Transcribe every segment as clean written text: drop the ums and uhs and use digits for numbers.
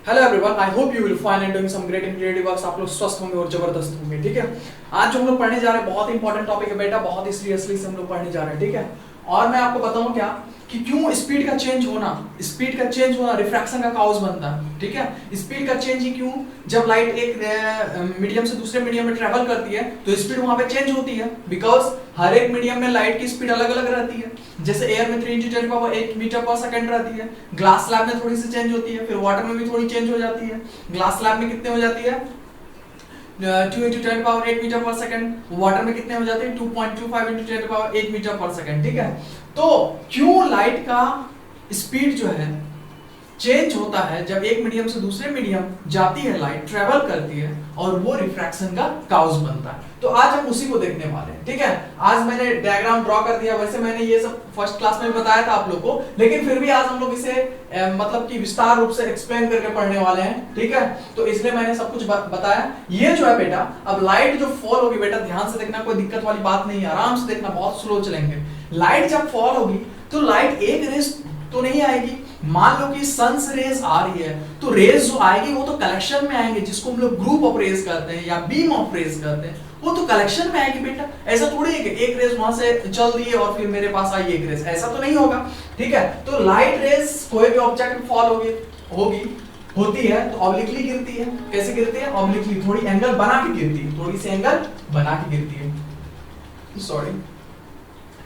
Hello everyone, I hope you will find and doing some great and creative works. आप लोग स्वस्थ होंगे और जबरदस्त होंगे। ठीक है, आज जो हम लोग पढ़ने जा रहे हैं बहुत इंपॉर्टेंट टॉपिक है बेटा, बहुत ही सीरियसली से हम लोग पढ़ने जा रहे हैं। ठीक है, और मैं आपको बताऊं क्या कि क्यों स्पीड का चेंज होना रिफ्रैक्शन का कॉज बनता है। ठीक है, स्पीड का चेंज ही क्यों, जब लाइट एक मीडियम से दूसरे मीडियम में ट्रेवल करती है तो स्पीड वहां पे चेंज होती है, बिकॉज हर एक मीडियम में लाइट की स्पीड अलग अलग रहती है। जैसे एयर में 3 × 10⁸ मीटर पर सेकंड रहती है, ग्लास स्लैब में थोड़ी सी चेंज होती है, फिर वाटर में भी थोड़ी चेंज हो जाती है। ग्लास स्लैब में कितने हो जाती है 2 × 10⁸ मीटर पर सेकंड, वाटर में कितने हो जाते हैं 2.25 × 10⁸ मीटर पर सेकंड। ठीक है, तो क्यों लाइट का स्पीड जो है चेंज होता है जब एक मीडियम से दूसरे मीडियम जाती है, लाइट ट्रेवल करती है और वो रिफ्रैक्शन का कॉज बनता है। तो आज हम उसी को देखने वाले हैं। ठीक है, आज मैंने डायग्राम ड्रॉ कर दिया, वैसे मैंने ये सब फर्स्ट क्लास में बताया था आप लोग को, लेकिन फिर भी आज हम लोग इसे मतलब कि विस्तार रूप से एक्सप्लेन करके पढ़ने वाले हैं। ठीक है, तो इसलिए मैंने सब कुछ बताया। ये जो है बेटा, अब लाइट जो फॉल होगी बेटा, ध्यान से देखना, कोई दिक्कत वाली बात नहीं है, आराम से देखना, बहुत स्लो चलेंगे। लाइट जब फॉल होगी तो लाइट एक रेस तो नहीं आएगी। मान लो कि सन से रेज आ रही है तो रेज जो आएगी वो तो कलेक्शन में आएंगे, जिसको हम लोग ग्रुप ऑफ रेज करते हैं या बीम ऑफ रेज करते हैं, वो तो कलेक्शन में आएगी बेटा। ऐसा थोड़ी है कि एक रेज वहां से चल दी है और फिर मेरे पास आई एक रेज, ऐसा तो नहीं होगा। ठीक है, तो लाइट रेज कोई भी ऑब्जेक्ट में फॉल होती है तो ऑब्लिकली गिरती है। कैसे गिरती है? ऑब्लिकली, थोड़ी एंगल बना के गिरती है, थोड़ी सी एंगल बना के गिरती है। सॉरी,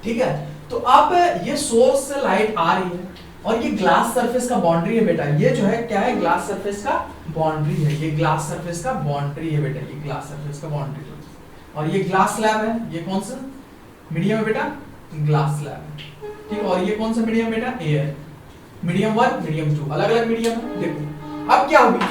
ठीक है, तो अब ये सोर्स से लाइट आ रही है और ये ग्लास सरफेस का बाउंड्री है बेटा। ये जो है क्या है? ग्लास सरफेस का बाउंड्री है। ये ग्लास सरफेस का बाउंड्री है बेटा, ये ग्लास सरफेस का बाउंड्री है। और ये ग्लास स्लैब है। ये कौन सा मीडियम है बेटा? Glass slab. ठीक, और ये कौन सा मीडियम बेटा? एयर। मीडियम 1, मीडियम 2, अलग अलग मीडियम है। देखो अब क्या होगी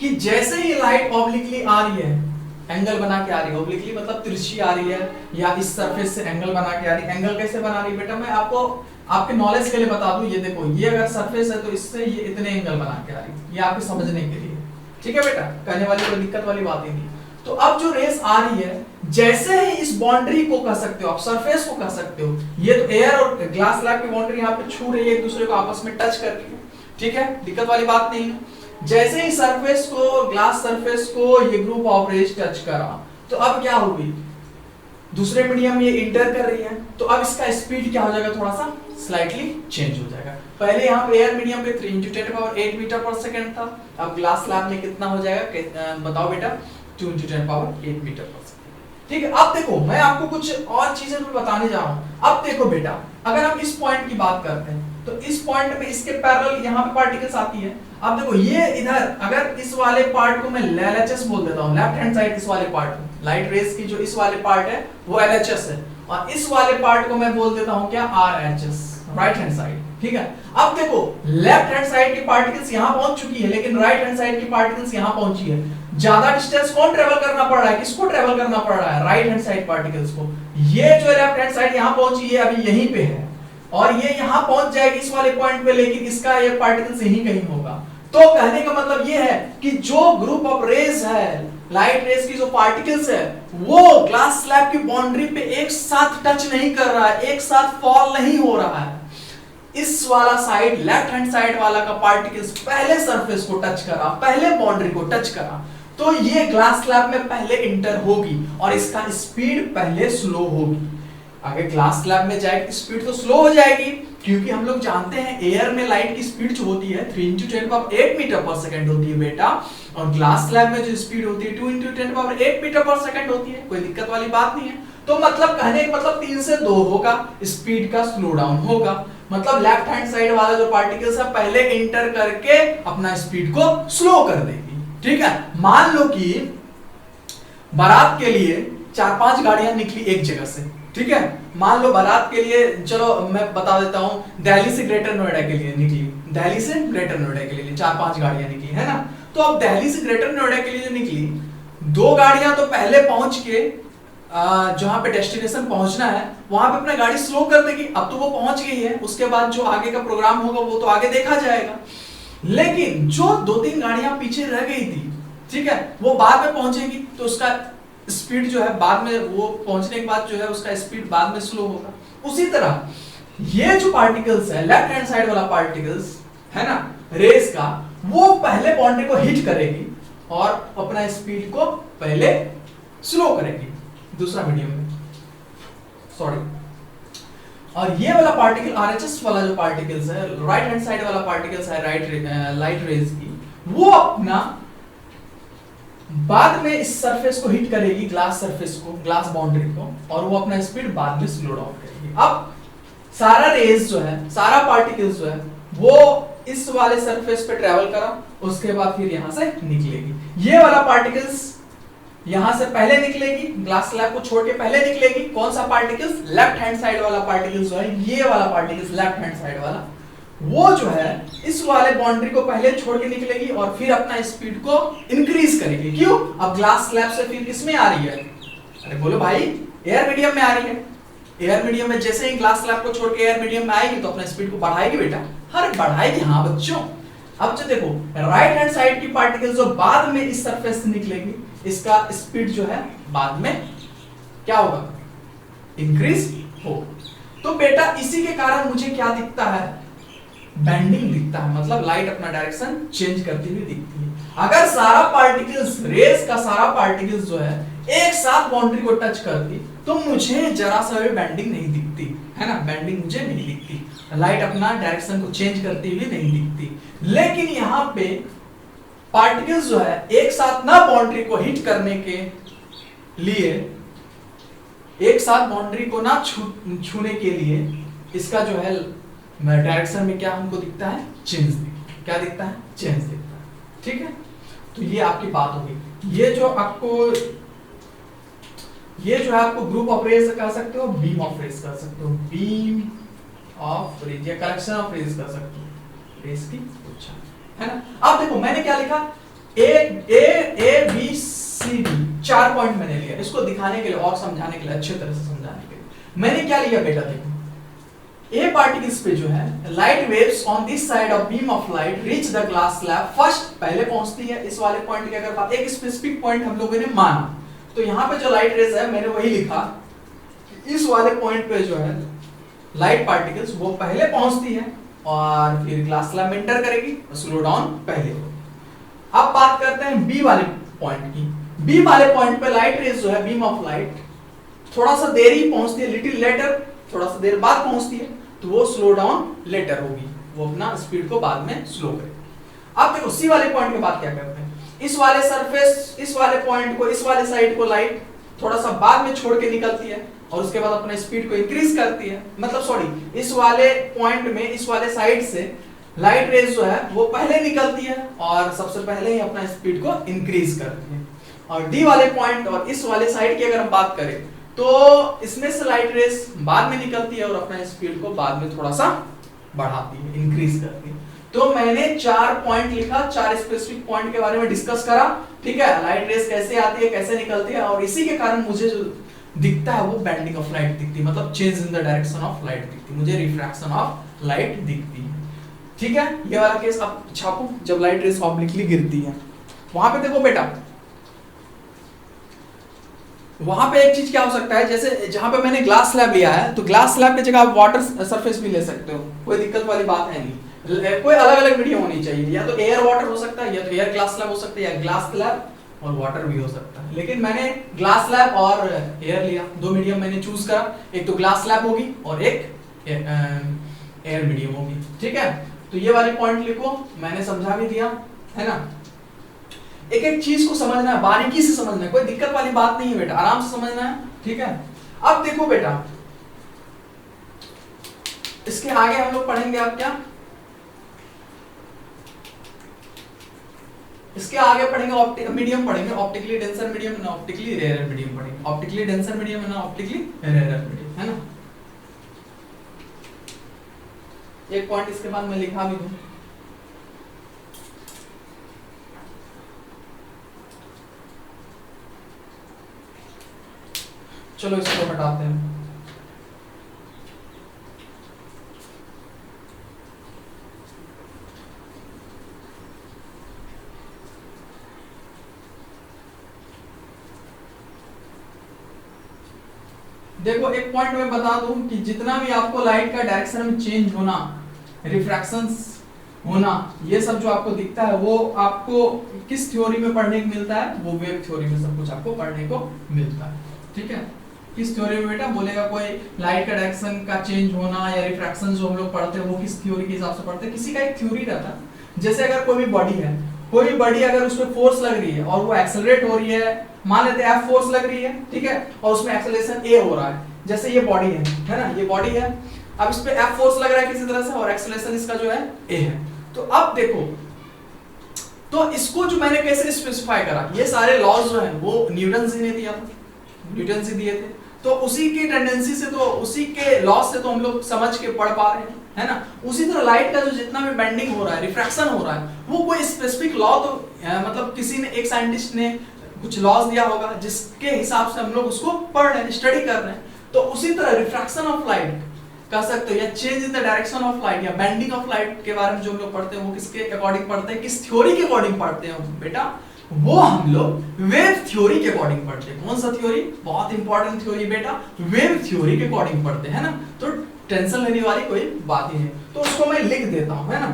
कि जैसे ही लाइट ऑब्लिकली आ रही है, एंगल बना के आ रही है, ऑब्लिकली मतलब तिरछी आ रही है, या इस सरफेस से एंगल बना के आ रही है। एंगल कैसे बना रही है बेटा? मैं आपको आपके नॉलेज के लिए बता दूं। ये देखो, ये अगर सरफेस है तो इससे ये इतने एंगल बना के आ रही है, ये आपके समझने के लिए। ठीक है बेटा, कहने वाली कोई दिक्कत वाली बात ही नहीं। तो अब जो रेस आ रही है, जैसे ही इस बाउंड्री को कह सकते हो, आप सरफेस को कह सकते हो, ये तो एयर और ग्लास स्लैब की बाउंड्री यहाँ पे छू रही है, एक दूसरे को आपस में टच कर रही है। ठीक है, दिक्कत वाली बात नहीं है। जैसे ही सरफेस को, ग्लास सरफेस को ये ग्रुप ऑफ रेज टच करा तो अब क्या होगी? दूसरे मीडियम ये इंटर कर रही है, तो अब इसका स्पीड क्या हो जाएगा? थोड़ा सा स्लाइटली चेंज हो जाएगा। पहले यहाँ पे एयर मीडियम पे 3 × 10⁸ मीटर पर सेकंड था, अब ग्लास स्लैब में कितना हो जाएगा बताओ बेटा? 2 × 10⁸ मीटर पर सेकंड। ठीक है, अब देखो मैं आपको कुछ और चीजें भी बताने जा रहा हूँ। अब देखो बेटा, अगर हम इस पॉइंट की बात करते हैं तो इस पॉइंट में इसके पैरेलल यहाँ पे पार्टिकल्स आती है। अब देखो ये इधर, अगर इस वाले पार्ट को मैं LHS बोल देता हूँ, लेफ्ट हैंड साइड इस वाले पार्ट को, लाइट रेज की जो इस वाले पार्ट है वो LHS है, और इस वाले पार्ट को मैं बोल देता हूँ क्या? RHS, right hand side. ठीक है, अब देखो लेफ्ट हैंड साइड की पार्टिकल्स यहाँ पहुंच चुकी है, लेकिन राइट हैंड साइड की पार्टिकल्स यहाँ पहुंची है। ज्यादा डिस्टेंस कौन ट्रेवल करना पड़ रहा है? किसको ट्रेवल करना पड़ रहा है? राइट हैंड साइड पार्टिकल्स को। ये जो लेफ्ट हैंड साइड यहाँ पहुंची है, अभी यहीं पे है, और ये यहाँ पहुंच जाएगी इस वाले पॉइंट पे, लेकिन इसका ये पार्टिकल्स यहीं कहीं होगा। तो कहने का मतलब ये है कि जो ग्रुप ऑफ रेज है, लाइट रेज की जो पार्टिकल्स है, वो ग्लास स्लैब की बाउंड्री पे एक साथ टच नहीं कर रहा है, एक साथ फॉल नहीं हो रहा है। इस वाला साइड, लेफ्ट हैंड साइड वाला का पार्टिकल्स पहले सरफेस को टच करा, पहले बाउंड्री को टच करा, तो ये ग्लास स्लैब में पहले इंटर होगी और इसका स्पीड पहले स्लो होगी। अगर ग्लास स्लैब में जाएगी स्पीड तो स्लो हो जाएगी, क्योंकि हम लोग जानते हैं एयर में लाइट की स्पीड जो होती है 3 × 10⁸ मीटर पर सेकंड होती है बेटा, और ग्लास स्लैब में जो स्पीड होती है 2 × 10⁸ मीटर पर सेकंड होती है। कोई दिक्कत वाली बात नहीं है। तो मतलब कहने का मतलब 3 से 2 होगा, स्पीड का स्लो डाउन होगा। मतलब लेफ्ट हैंड साइड वाला जो पार्टिकल्स है पहले इंटर करके अपना स्पीड को स्लो कर देगी। ठीक है, मान लो कि बारात के लिए 4-5 गाड़ियां निकली एक जगह से। ठीक है, मान लो बारात के लिए, चलो मैं बता देता हूं, दिल्ली से ग्रेटर नोएडा के लिए निकली, दिल्ली से ग्रेटर नोएडा के लिए 4-5 गाड़ियां निकली है ना। तो अब दिल्ली से ग्रेटर नोएडा के लिए जो निकली, 2 गाड़ियां तो पहले पहुंच के जहां पे डेस्टिनेशन पहुंचना है वहां पे अपना गाड़ी स्लो कर देगी। अब तो वो पहुंच गई है, उसके बाद जो आगे का प्रोग्राम होगा वो तो आगे देखा जाएगा। लेकिन जो 2-3 गाड़ियां पीछे रह गई थी, ठीक है, वो बाद में पहुंचेगी, तो उसका स्पीड जो है बाद में, वो पहुंचने के बाद जो है उसका स्पीड बाद में स्लो होगा। उसी तरह ये जो पार्टिकल्स है, लेफ्ट हैंड साइड वाला पार्टिकल्स है ना रेस का, वो पहले बाउंड्री को हिट करेगी और अपना स्पीड को पहले स्लो करेगी दूसरा मीडियम में, सॉरी। और ये वाला पार्टिकल आरएचएस वाला जो पार्टिकल्स है, राइट हैंड साइड वाला पार्टिकल्स है लाइट रेज की, वो अपना बाद में इस सरफेस को हिट करेगी, ग्लास सरफेस को, ग्लास बाउंड्री को, और वो अपना स्पीड बाद में स्लो डाउन करेगी। अब सारा रेज जो है, सारा पार्टिकल्स जो है, वो इस वाले सरफेस पे ट्रेवल करा, उसके बाद फिर यहां से निकलेगी। ये वाला पार्टिकल्स यहां से पहले निकलेगी, ग्लास स्लैब को छोड़ के पहले निकलेगी। कौन सा पार्टिकल्स? लेफ्ट हैंड साइड वाला पार्टिकल्स जो है, ये वाला पार्टिकल्स लेफ्ट हैंड साइड वाला, वो जो है इस वाले बाउंड्री को पहले छोड़ के निकलेगी और फिर अपना स्पीड को इंक्रीज करेगी। क्यों? अब ग्लास स्लैब से फिर किसमें आ रही है? अरे बोलो भाई, एयर मीडियम में आ रही है। एयर मीडियम में जैसे ही ग्लास स्लैब को छोड़ के एयर मीडियम में आएगी तो अपना स्पीड को बढ़ाएगी बेटा। अरे बढ़ाएगी, हाँ बच्चों। अब जो देखो राइट हैंड साइड की पार्टिकल्स जो बाद में इस सरफेस से निकलेगी, इसका स्पीड जो है बाद में क्या होगा? इंक्रीज होगा। तो बेटा इसी के कारण मुझे क्या दिखता है? बेंडिंग दिखता है, मतलब लाइट अपना डायरेक्शन चेंज करती हुई दिखती है। अगर सारा पार्टिकल्स, रेस का सारा पार्टिकल्स जो है एक साथ बाउंड्री को टच करती तो मुझे जरा सा भी बेंडिंग नहीं दिखती, है ना? बेंडिंग मुझे नहीं दिखती, लाइट अपना डायरेक्शन को चेंज करती हुई नहीं दिखती। लेकिन यहाँ पे पार्टिकल्स जो है एक साथ ना बाउंड्री को हिट करने के लिए, एक साथ बाउंड्री को ना छूने के लिए, इसका जो है डायरेक्शन में क्या हमको दिखता है? चेंज दिखता है। क्या दिखता है? चेंज दिखता है। ठीक है, तो ये आपकी बात होगी। ये जो है आपको ग्रुप ऑफ रेज कह सकते हो, बीम ऑफ रेज कर सकते हो, बीम ऑफ रेज या कलेक्शन ऑफ रेज कर सकते हो, रेज की अच्छा, है ना? अब देखो मैंने क्या लिखा, A B C D, 4 point मैंने लिया इसको दिखाने के लिए और समझाने के लिए, अच्छे तरह से समझाने के लिए। मैंने क्या लिया बेटा? देखो ए पार्टिकल्स पे जो है light waves on this side of beam of light reach the glass slab first, पहले पहुंचती है इस वाले पॉइंट की। अगर बात एक स्पेसिफिक पॉइंट हम लोगों ने माना, तो यहाँ पे जो लाइट रेज है मैंने वही लिखा, इस वाले पॉइंट पे जो है लाइट पार्टिकल्स वो पहले पहुंचती है और फिर ग्लास स्लैब में एंटर करेगी और स्लो डाउन पहले होगी। अब बात करते हैं बी वाले पॉइंट की। बी वाले पॉइंट पे लाइट रेज जो है बीम ऑफ लाइट थोड़ा सा देर ही पहुंचती है, लिटिल लेटर, थोड़ा सा देर बाद पहुंचती है, तो वो स्लो डाउन लेटर होगी, वो अपना स्पीड को बाद में स्लो करेगी। अब देखो सी वाले पॉइंट के बाद क्या करते हैं, इस वाले सरफेस, इस वाले पॉइंट को, इस वाले साइड को लाइट थोड़ा सा बाद में छोड़ के निकलती है और उसके बाद अपना स्पीड को इंक्रीज करती है। मतलब सॉरी, इस वाले पॉइंट में, इस वाले साइड से लाइट रेज जो है वो पहले निकलती है और सबसे पहले ही अपना स्पीड को इंक्रीज करती है। और डी वाले पॉइंट और इस वाले साइड की अगर हम बात करें तो इसमें से लाइट रेज बाद में निकलती है और अपना स्पीड को बाद में थोड़ा सा बढ़ाती है, इंक्रीज करती है। तो मैंने 4 पॉइंट लिखा, 4 स्पेसिफिक पॉइंट के बारे में डिस्कस करा। ठीक है, लाइट रेज कैसे आती है, कैसे निकलती है, और इसी के कारण मुझे जो दिखता है वो बेंडिंग ऑफ लाइट दिखती है, मतलब change in the direction of light दिखती है, मुझे रिफ्रैक्शन ऑफ लाइट दिखती है। ठीक है, ये वाला केस अब छापो, जब लाइट रेज ऑब्लिकली गिरती है। वहां पे देखो बेटा, वहां पे एक चीज क्या हो सकता है, जैसे जहां पे मैंने ग्लास स्लैब लिया है, तो ग्लास स्लैब की जगह आप वाटर सरफेस भी ले सकते हो, कोई दिक्कत वाली बात है नहीं। कोई अलग अलग मीडियम होनी चाहिए, या तो एयर वाटर हो सकता है, या तो एयर ग्लास स्लैब हो सकता है, या ग्लास स्लैब और वाटर भी हो सकता है। लेकिन मैंने ग्लास स्लैब और एयर लिया, 2 मीडियम मैंने चूज करा, एक तो ग्लास स्लैब होगी और एक एयर मीडियम होगी। ठीक है, तो ये वाले पॉइंट लिखो, मैंने समझा भी दिया, है ना? एक एक चीज को समझना है, बारीकी से समझना है, कोई दिक्कत वाली बात नहीं है बेटा, आराम से समझना है। ठीक है, अब देखो बेटा, इसके आगे हम लोग पढ़ेंगे अब क्या, इसके आगे पढ़ेंगे मीडियम पढ़ेंगे, ऑप्टिकली डेंसर मीडियम ना ऑप्टिकली रेयर मीडियम पढ़ेंगे, ऑप्टिकली डेंसर मीडियम ना ऑप्टिकली रेयर मीडियम, है ना? एक पॉइंट इसके बाद मैं लिखा भी दूं, चलो इसको हटाते हैं। देखो एक पॉइंट मैं बता दूं कि जितना भी आपको लाइट का डायरेक्शन में चेंज होना, रिफ्रैक्शंस होना, ये सब जो आपको दिखता है वो आपको किस थ्योरी में पढ़ने को मिलता है? वो वेव थ्योरी में सब कुछ आपको पढ़ने को मिलता है, ठीक है। किस थ्योरी में बेटा? बोलेगा कोई लाइट का डायरेक्शन का चेंज होना या रिफ्रैक्शन जो हम लोग पढ़ते हैं वो किस थ्योरी के हिसाब से पढ़ते हैं? किसी का एक थ्योरी रहता है। जैसे अगर कोई भी बॉडी है, कोई भी बॉडी अगर उसमें फोर्स लग रही है और वो एक्सेलरेट हो रही है, मान लेते हैं F फोर्स लग रही है, ठीक है, और उसमें एक्सेलरेशन A हो रहा है, जैसे ये बॉडी है ना, ये बॉडी है, अब इस पे F फोर्स लग रहा है किसी तरह से और एक्सेलरेशन इसका जो है A है। तो अब देखो, तो इसको जो मैंने कैसे स्पेसिफाई करा, ये सारे लॉज जो है वो न्यूटन जी ने दिया था, न्यूटन जी दिए थे, तो उसी की टेंडेंसी से, तो उसी के लॉस से तो हम लोग समझ के पढ़ पा रहे हैं, है ना। उसी तरह लाइट का जो जितना भी बेंडिंग हो रहा है, रिफ्रैक्शन हो रहा है, वो कोई स्पेसिफिक लॉ तो मतलब किसी ने, एक साइंटिस्ट ने कुछ लॉज दिया होगा जिसके हिसाब से हम लोग उसको पढ़ रहे हैं, स्टडी कर रहे हैं। तो उसी तरह रिफ्रैक्शन ऑफ लाइट कह सकते हो, या change in the direction of light या बेंडिंग ऑफ लाइट के बारे में जो हम लोग पढ़ते हैं वो किसके अकॉर्डिंग पढ़ते हैं? किस थ्योरी के अकॉर्डिंग पढ़ते हैं बेटा? वो हम लोग वेव थ्योरी के अकॉर्डिंग पढ़ते हैं। कौन सा थ्योरी? बहुत इंपॉर्टेंट थ्योरी बेटा, वेव थ्योरी के अकॉर्डिंग पढ़ते हैं ना। तो टेंशन लेने वाली कोई बात ही नहीं, तो उसको मैं लिख देता हूं, है ना,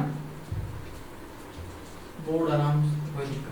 बोर्ड आराम से, कोई दिक्कत।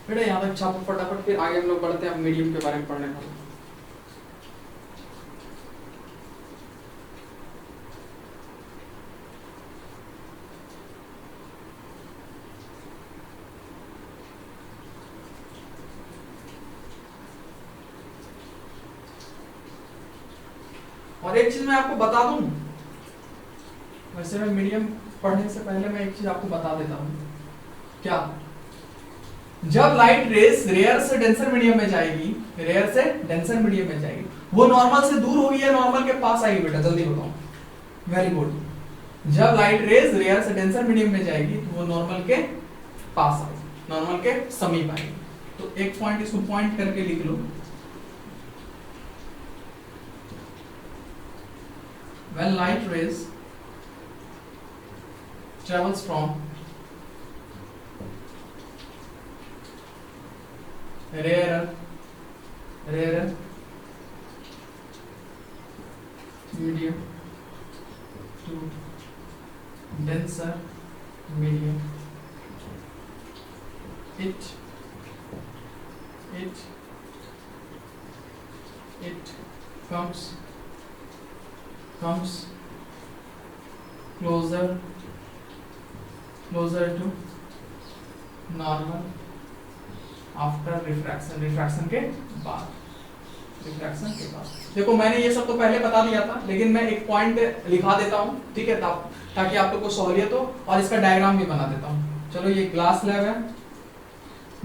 बेटा यहाँ तक छापो फटाफट, फिर आगे हम लोग बढ़ते हैं मीडियम के बारे में पढ़ने का। और एक चीज मैं आपको बता दूं, वैसे मैं मीडियम पढ़ने से पहले मैं एक चीज आपको बता देता हूं। क्या? जब लाइट रेस रेयर से डेंसर मीडियम में जाएगी, रेयर से डेंसर मीडियम में जाएगी, वो नॉर्मल से दूर होगी या नॉर्मल के पास आएगी बेटा? जल्दी बताओ। Very good. जब लाइट रेस रेयर से डेंसर मीडियम में जाएगी तो वो नॉर्मल के पास आएगी, नॉर्मल के समीप आएगी। तो एक पॉइंट इसको पॉइंट करके लिख लो। When light rays travels from rarer medium to denser medium, it comes closer to normal after refraction, refraction के बाद, रिफ्रैक्शन के बाद। देखो मैंने ये सब तो पहले बता दिया था, लेकिन मैं एक पॉइंट लिखा देता हूँ, ठीक है, ताकि आप लोग को सहूलियत हो, और इसका डायग्राम भी बना देता हूँ। चलो ये ग्लास स्लैब है।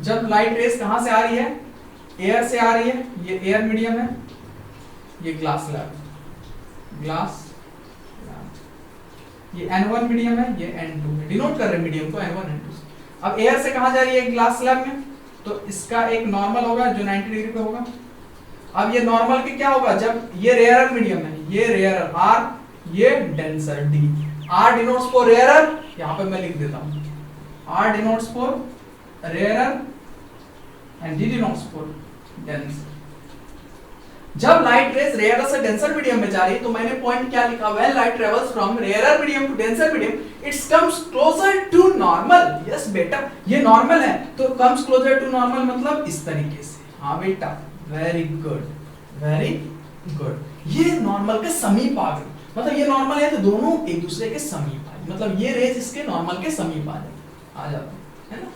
जब लाइट रेस कहाँ से आ रही है? एयर से आ रही है, ये एयर मीडियम है, ये ग्लास स्लैब, ग्लास, ये N1 मीडियम है, ये N2 है, डिनोट कर रहे हैं मीडियम को N1 N2। अब एयर से कहां जा रही है? ग्लास स्लैब में, तो इसका एक नॉर्मल होगा जो 90 डिग्री पे होगा। अब ये नॉर्मल के क्या होगा? जब ये रेयरर मीडियम है, ये रेयरर R, ये denser D। R denotes for rarer, यहां पे मैं लिख देता हूं, R denotes for rarer and D denotes for denser. जब लाइट रेस रेयरर से डेंसर मीडियम में जा रही है, तो मैंने पॉइंट क्या लिखा? When light travels from rarer medium to denser medium, it comes closer to normal. Yes बेटा, ये नॉर्मल है, तो कम्स क्लोजर टू नॉर्मल मतलब इस तरीके से। हाँ बेटा, वेरी गुड, वेरी गुड। ये नॉर्मल के समीप आ गई, मतलब ये नॉर्मल है तो दोनों एक दूसरे के समीप आ गए, मतलब ये रेस इसके नॉर्मल के समीप आ जाए। आ जाता है ना।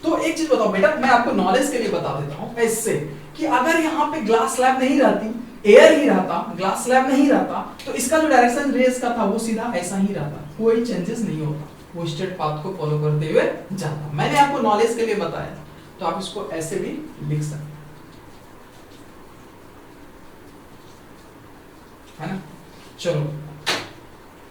तो एक चीज बताओ बेटा, मैं आपको नॉलेज के लिए बता देता हूं ऐसे कि अगर यहाँ पे ग्लास स्लैब नहीं रहती, एयर ही रहता, ग्लास स्लैब नहीं रहता, तो इसका जो डायरेक्शन रेज का था वो सीधा ऐसा ही रहता, कोई चेंजेस नहीं होता, वो स्ट्रेट पाथ को फॉलो करते हुए जाता। मैंने आपको नॉलेज के लिए बताया, तो आप इसको ऐसे भी लिख सकते है ना। चलो,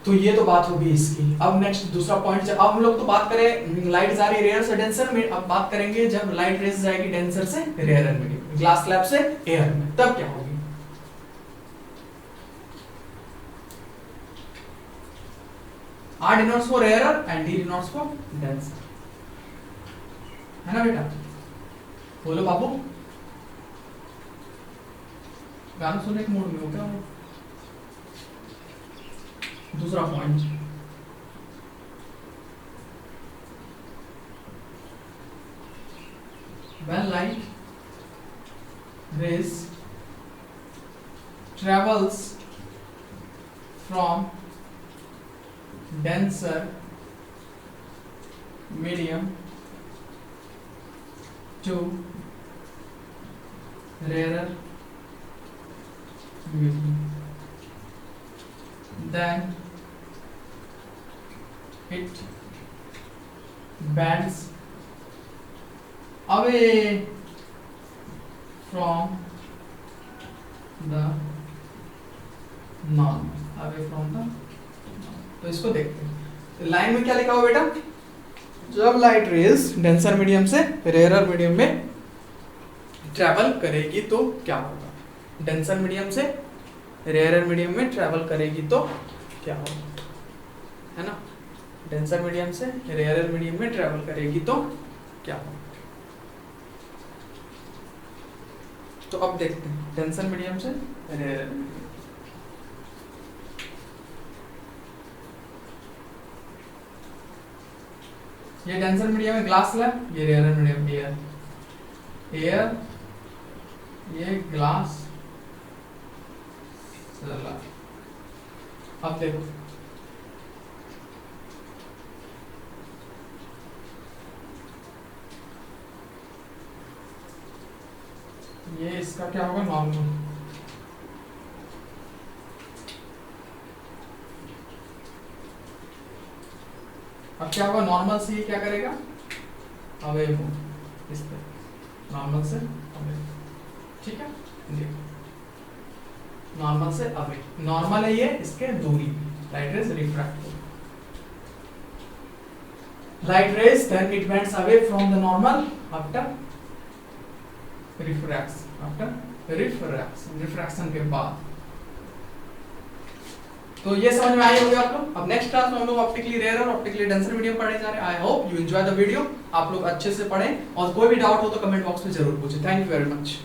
तो ये तो बात होगी इसकी। अब नेक्स्ट दूसरा पॉइंट, अब हम लोग तो बात करें लाइट जा रही है रेयर से डेंसर में, अब बात करेंगे जब लाइट रेज जाएगी डेंसर से रेयर में, ग्लास स्लैब से एयर में, तब क्या होगी। R denotes for rarer and D denotes for denser, है ना बेटा। बोलो बाबू, गाना सुनने के मूड में हो क्या। दूसरा point, when light rays travels from denser medium to rarer medium, then it bends away from the normal, away from the normal। तो इसको देखते हैं, लाइन में क्या लिखा हुआ बेटा, जब लाइट रेज डेंसर मीडियम से रेयरर मीडियम में ट्रैवल करेगी तो क्या होगा। डेंसर मीडियम से रेयरर मीडियम में ट्रैवल करेगी तो क्या होगा, है ना। डेंसर मीडियम से रेयरर मीडियम में ट्रैवल करेगी तो क्या होगा। तो अब देखते हैं डेंसर मीडियम से रेयरर मीडियम। ये डेंसर मीडियम में ग्लास स्लैब, ये रेयरर मीडियम एयर, एयर ये ग्लास स्लैब। अब देखो ये इसका क्या होगा, नॉर्मल। अब क्या होगा, नॉर्मल से ये क्या करेगा, अवे मूव, इस पे नॉर्मल से अवे, ठीक है। देखो नॉर्मल से अवे, नॉर्मल है ये, इसके दूरी, light rays refract, light rays then it bends away from the normal after refraction के बाद। तो ये समझ में आई होगी आप लोग। अब नेक्स्ट क्लास में हम लोग ऑप्टिकली रेयर और ऑप्टिकली डेंसर मीडियम पढ़ने जा रहे हैं। आई hope you enjoy the video, आप लोग अच्छे से पढ़ें और कोई भी डाउट हो तो कमेंट बॉक्स में जरूर पूछें। Thank you very much.